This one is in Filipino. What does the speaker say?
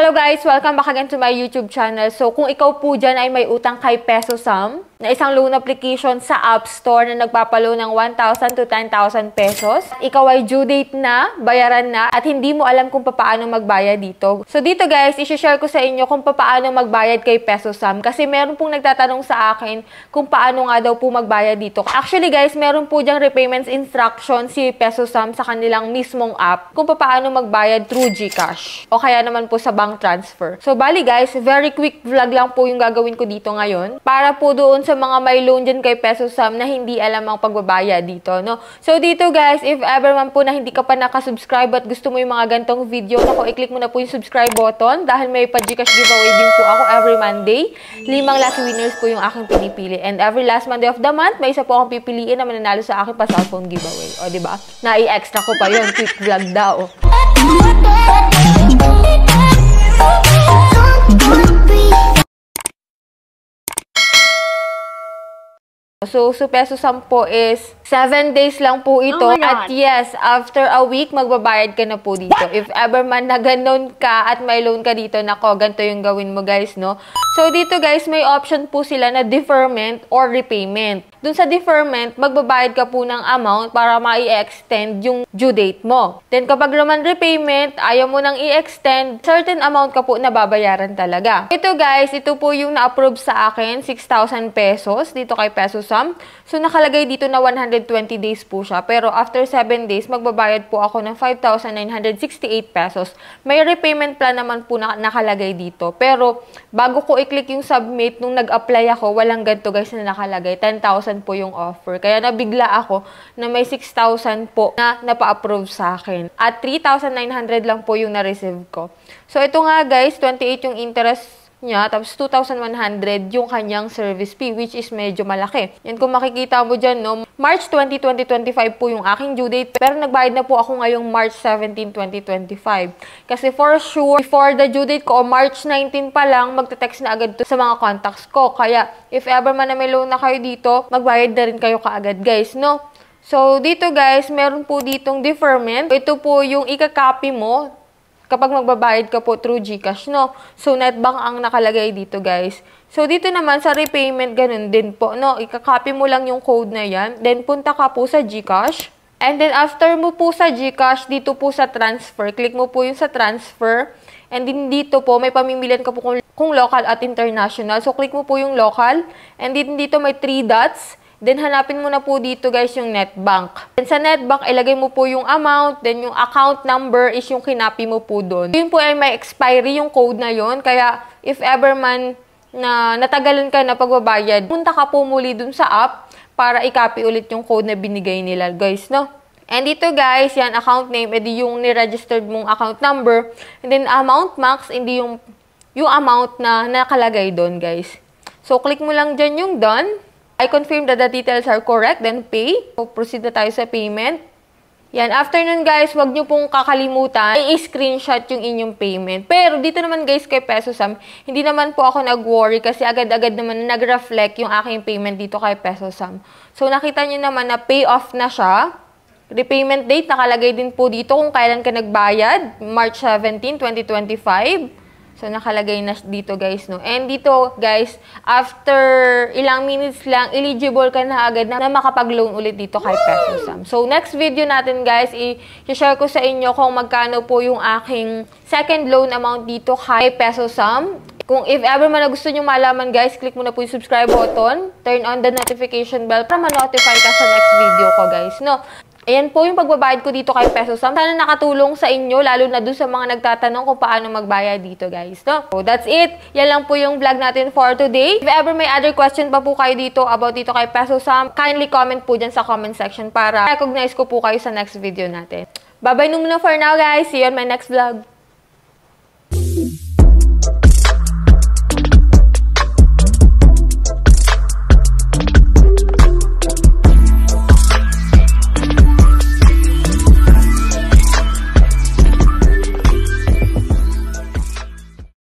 Hello guys! Welcome back again to my YouTube channel. So, kung ikaw po dyan ay may utang kay Pesosam, na isang loan application sa App Store na nagpapaloan ng 1,000 to 10,000 pesos, ikaw ay due date na, bayaran na, at hindi mo alam kung paano magbayad dito. So, dito guys, isi-share ko sa inyo kung paano magbayad kay Pesosam. Kasi meron pong nagtatanong sa akin kung paano nga daw po magbayad dito. Actually guys, meron po dyang repayments instruction si Pesosam sa kanilang mismong app kung paano magbayad through GCash. O kaya naman po sa bank transfer. So, bali guys, very quick vlog lang po yung gagawin ko dito ngayon para po doon sa mga may loan dyan kay Pesosam na hindi alam ang pagbabayad dito, no? So, dito guys, if ever man po na hindi ka pa nakasubscribe at gusto mo yung mga gantong video, naku, i-click mo na po yung subscribe button dahil may pa-GCash giveaway din po ako every Monday. 5 lucky winners po yung aking pinipili. And every last Monday of the month, may isa po akong pipiliin na mananalo sa aking pa-cellphone giveaway. O, diba? Na-i-extra ko pa yun. Quick vlog daw. So, Pesosam po is 7 days lang po ito. At yes, after a week, magbabayad ka na po dito. If ever man na ganun ka at may loan ka dito, nako, ganito yung gawin mo guys, no? So, dito guys, may option po sila na deferment or repayment. Dun sa deferment, magbabayad ka po ng amount para ma-i-extend yung due date mo. Then, kapag naman repayment, ayaw mo nang i-extend, certain amount ka po na babayaran talaga. Ito guys, ito po yung na-approve sa akin, 6,000 pesos dito kay Pesosam. So, nakalagay dito na 120 days po siya. Pero, after 7 days, magbabayad po ako ng 5,968 pesos. May repayment plan naman po na nakalagay dito. Pero, bago ko i-click yung submit, nung nag-apply ako, walang ganito guys na nakalagay. 10,000 po yung offer. Kaya nabigla ako na may 6,000 po na napa-approve sa akin. At 3,900 lang po yung na-receive ko. So, ito nga guys, 28 yung interest niya, tapos 2,100 yung kanyang service fee, which is medyo malaki. Yan, kung makikita mo dyan, no, March 20, 2025 po yung aking due date, pero nagbayad na po ako ngayong March 17, 2025. Kasi for sure, before the due date ko, o March 19 pa lang, magte-text na agad to sa mga contacts ko. Kaya, if ever man na may loan na kayo dito, magbayad na rin kayo kaagad, guys, no? So, dito guys, meron po ditong deferment. Ito po yung ika-copy mo kapag magbabayad ka po through GCash, no? So, Netbank ang nakalagay dito, guys. So, dito naman sa repayment, ganun din po, no? Ika-copy mo lang yung code na yan. Then, punta ka po sa GCash. And then, after mo po sa GCash, dito po sa transfer. Click mo po yung sa transfer. And then, dito po, may pamimilian ka po kung local at international. So, click mo po yung local. And then, dito may 3 dots. Then, hanapin mo na po dito, guys, yung Netbank. Then, sa Netbank, ilagay mo po yung amount. Then, yung account number is yung kinapi mo po doon. Yun po ay may expiry yung code na yon. Kaya, if ever man na natagalan ka na pagbabayad, punta ka po muli dun sa app para i-copy ulit yung code na binigay nila, guys, no? And dito, guys, yan, account name, edi yung ni-registered mong account number. And then, amount max, hindi yung amount na nakalagay doon, guys. So, click mo lang dyan yung done. I confirm that the details are correct, then pay. So, proceed na tayo sa payment. Yan, after nun guys, wag nyo pong kakalimutan, i-screenshot yung inyong payment. Pero dito naman guys kay Pesosam, hindi naman po ako nag-worry kasi agad-agad naman nag-reflect yung aking payment dito kay Pesosam. So, nakita nyo naman na pay off na siya. Repayment date, nakalagay din po dito kung kailan ka nagbayad. March 17, 2025. So, nakalagay na dito, guys, no? And dito, guys, after ilang minutes lang, eligible ka na agad na makapag-loan ulit dito kay Pesosam. So, next video natin, guys, i-share ko sa inyo kung magkano po yung aking second loan amount dito kay Pesosam. Kung if ever man na gusto nyo malaman, guys, click mo na po yung subscribe button, turn on the notification bell para ma-notify ka sa next video ko, guys, no? Ayan po yung pagbabayad ko dito kay Pesosam. Sana nakatulong sa inyo, lalo na dun sa mga nagtatanong kung paano magbayad dito, guys, no? So, that's it. Yan lang po yung vlog natin for today. If ever may other question pa po kayo dito about dito kay Pesosam, kindly comment po dyan sa comment section para recognize ko po kayo sa next video natin. Bye-bye muna for now, guys. See you on my next vlog.